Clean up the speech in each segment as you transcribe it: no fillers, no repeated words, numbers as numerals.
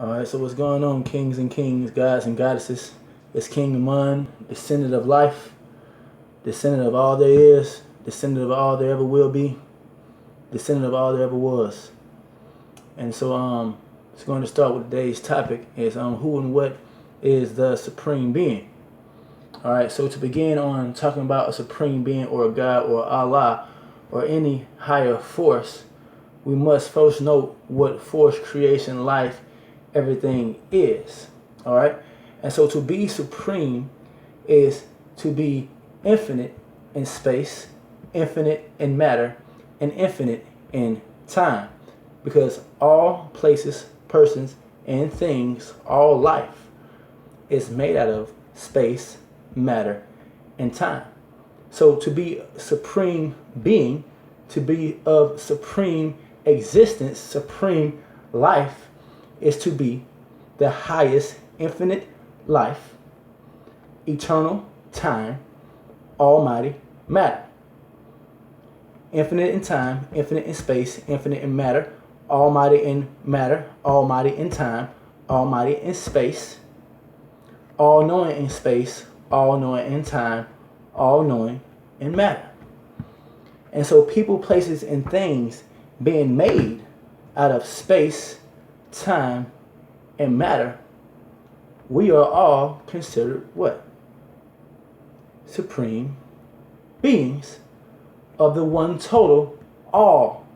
Alright, so what's going on, kings and kings, gods and goddesses? It's King Amun, descendant of life, descendant of all there is, descendant of all there ever will be, descendant of all there ever was. And so it's going to start with today's topic is who and what is the supreme being. Alright, so to begin on talking about a supreme being or a God or Allah or any higher force, we must first note what force, creation, life, everything is. All right. And so to be supreme is to be infinite in space, infinite in matter, and infinite in time. Because all places, persons, and things, all life is made out of space, matter, and time. So to be supreme being, to be of supreme existence, supreme life, is to be the highest infinite life, eternal time, almighty matter. Infinite in time, infinite in space, infinite in matter, almighty in matter, almighty in time, almighty in space, all-knowing in space, all-knowing in time, all-knowing in matter. And so people, places, and things being made out of space, time, and matter, we are all considered what? Supreme beings of the one total all,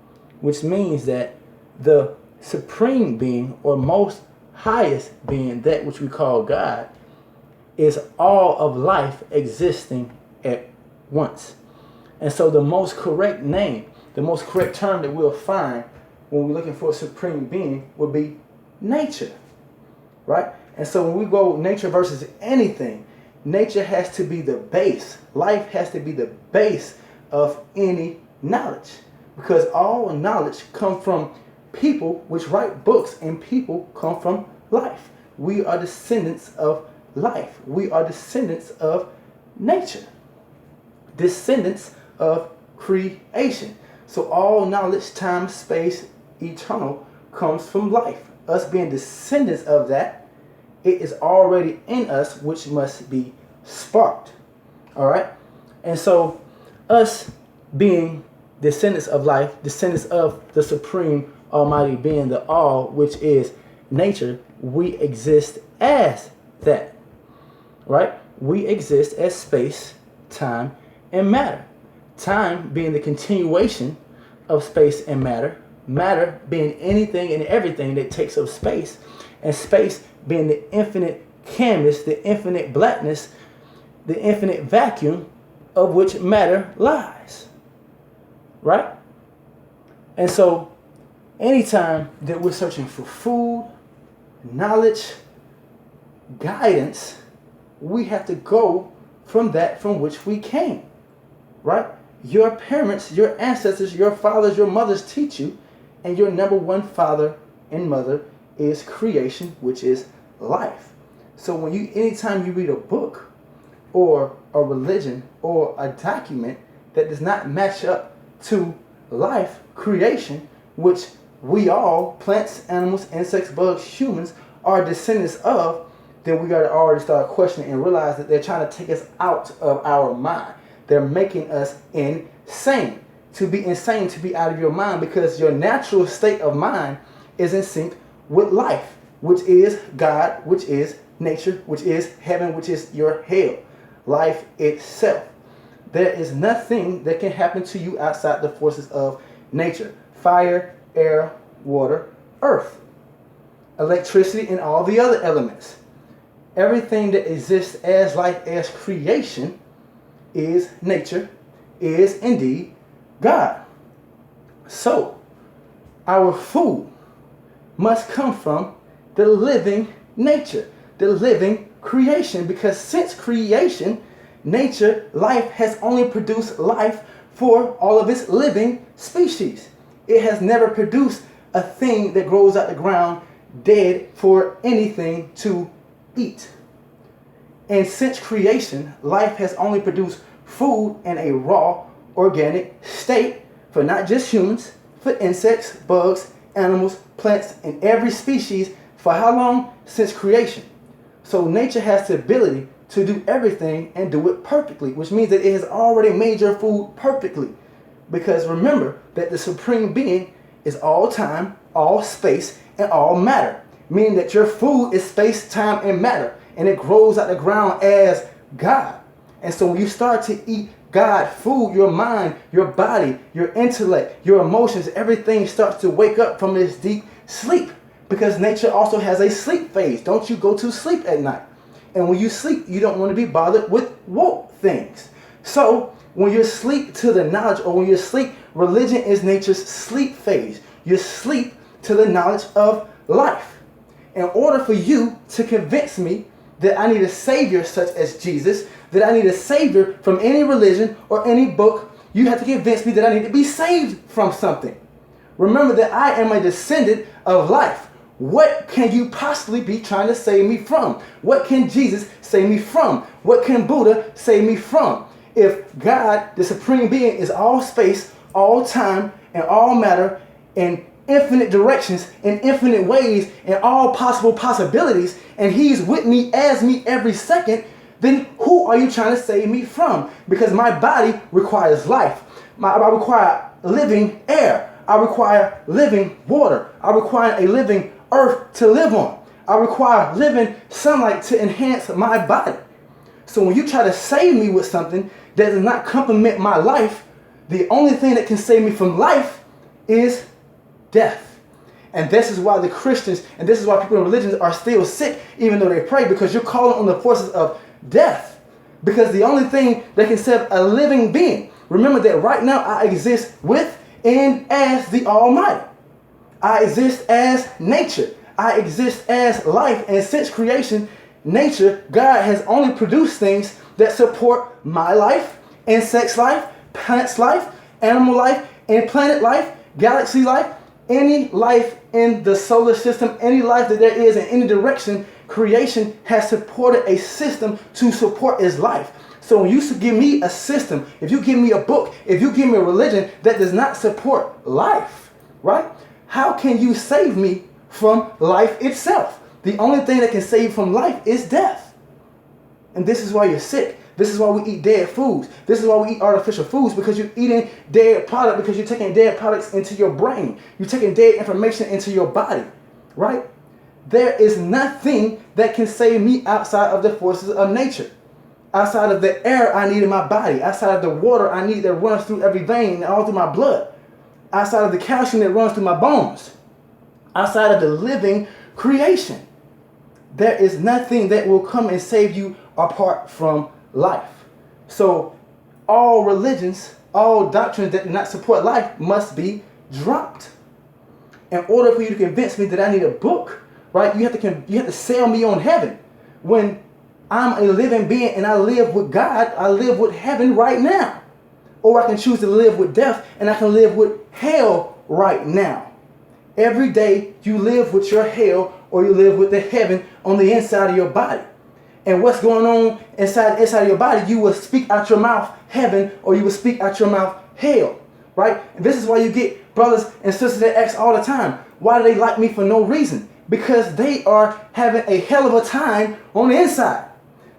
which means that the supreme being or most highest being, that which we call God, is all of life existing at once. And so the most correct name, the most correct term that we'll find when we're looking for a supreme being would be nature, right? And so when we go nature versus anything, nature has to be the base. Life has to be the base of any knowledge, because all knowledge comes from people which write books, and people come from life. We are descendants of life. We are descendants of nature, descendants of creation. So all knowledge, time, space, eternal comes from life. Us being descendants of that, it is already in us, which must be sparked. All right. And so us being descendants of life, descendants of the supreme almighty being, the all, which is nature, we exist as that. Right? We exist as space, time, and matter. Time being the continuation of space and matter. Matter being anything and everything that takes up space. And space being the infinite canvas, the infinite blackness, the infinite vacuum of which matter lies. Right? And so anytime that we're searching for food, knowledge, guidance, we have to go from that from which we came. Right? Your parents, your ancestors, your fathers, your mothers teach you, and your number one father and mother is creation, which is life. So when anytime you read a book or a religion or a document that does not match up to life, creation, which we all, plants, animals, insects, bugs, humans, are descendants of, then we got to already start questioning and realize that they're trying to take us out of our mind. They're making us insane. To be insane, to be out of your mind, because your natural state of mind is in sync with life, which is God, which is nature, which is heaven, which is your hell, life itself. There is nothing that can happen to you outside the forces of nature. Fire, air, water, earth, electricity, and all the other elements. Everything that exists as life, as creation, is nature, is indeed God. So our food must come from the living nature, the living creation, because since creation, nature, life has only produced life for all of its living species. It has never produced a thing that grows out the ground dead for anything to eat. And since creation, life has only produced food in a raw, organic state for not just humans, for insects, bugs, animals, plants, and every species For how long? Since creation. So nature has the ability to do everything and do it perfectly, which means that it has already made your food perfectly. Because remember that the supreme being is all time, all space, and all matter. Meaning that your food is space, time, and matter. And it grows out the ground as God. And so when you start to eat God food, your mind, your body, your intellect, your emotions, everything starts to wake up from this deep sleep. Because nature also has a sleep phase. Don't you go to sleep at night. And when you sleep, you don't want to be bothered with woke things. So when you're asleep to the knowledge, or when you're asleep, religion is nature's sleep phase. You sleep to the knowledge of life. In order for you to convince me that I need a savior such as Jesus, that I need a savior from any religion or any book, you have to convince me that I need to be saved from something. Remember that I am a descendant of life. What can you possibly be trying to save me from? What can Jesus save me from? What can Buddha save me from? If God, the supreme being, is all space, all time, and all matter, in infinite directions, in infinite ways, in all possible possibilities, and he's with me as me every second, then who are you trying to save me from? Because my body requires life. I require living air. I require living water. I require a living earth to live on. I require living sunlight to enhance my body. So when you try to save me with something that does not complement my life, the only thing that can save me from life is death. And this is why the Christians, and this is why people in religions are still sick even though they pray, because you're calling on the forces of death. Because the only thing that can save a living being, remember that right now I exist with and as the Almighty. I exist as nature. I exist as life. And since creation, nature, God has only produced things that support my life, insects life, plants life, animal life, and planet life, galaxy life, any life in the solar system, any life that there is in any direction. Creation has supported a system to support its life. So when you give me a system, if you give me a book, if you give me a religion that does not support life, right? How can you save me from life itself? The only thing that can save you from life is death. And this is why you're sick. This is why we eat dead foods. This is why we eat artificial foods, because you're eating dead product, because you're taking dead products into your brain. You're taking dead information into your body, right? There is nothing that can save me outside of the forces of nature. Outside of the air I need in my body. Outside of the water I need that runs through every vein and all through my blood. Outside of the calcium that runs through my bones. Outside of the living creation. There is nothing that will come and save you apart from life. So all religions, all doctrines that do not support life must be dropped. In order for you to convince me that I need a book, right? You have to sell me on heaven. When I'm a living being and I live with God, I live with heaven right now. Or I can choose to live with death and I can live with hell right now. Every day you live with your hell or you live with the heaven on the inside of your body. And what's going on inside of your body, you will speak out your mouth heaven or you will speak out your mouth hell, right? And this is why you get brothers and sisters that ask all the time, why do they like me for no reason? Because they are having a hell of a time on the inside.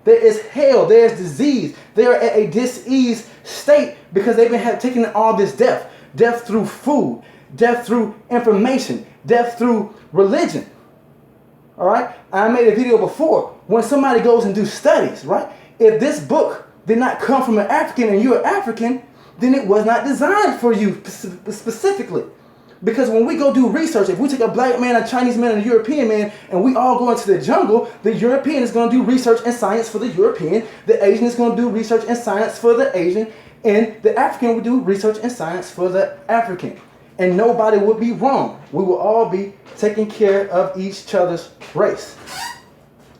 There is hell, there is disease, they are at a diseased state because they've been taking all this death. Death through food, death through information, death through religion. All right, I made a video before. When somebody goes and do studies, right? If this book did not come from an African and you're African, then it was not designed for you specifically. Because when we go do research, if we take a black man, a Chinese man, and a European man, and we all go into the jungle, the European is going to do research and science for the European, the Asian is going to do research and science for the Asian, and the African will do research and science for the African. And nobody would be wrong. We will all be taking care of each other's race.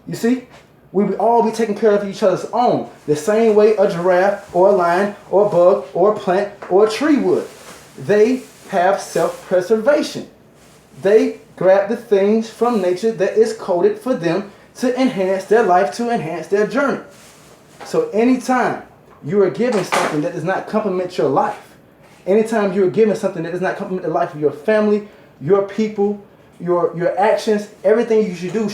You see? We would all be taking care of each other's own. The same way a giraffe or a lion or a bug or a plant or a tree would. They have self-preservation. They grab the things from nature that is coded for them to enhance their life, to enhance their journey. So anytime you are given something that does not complement your life, anytime you are given something that does not complement the life of your family, your people, your actions, everything you should do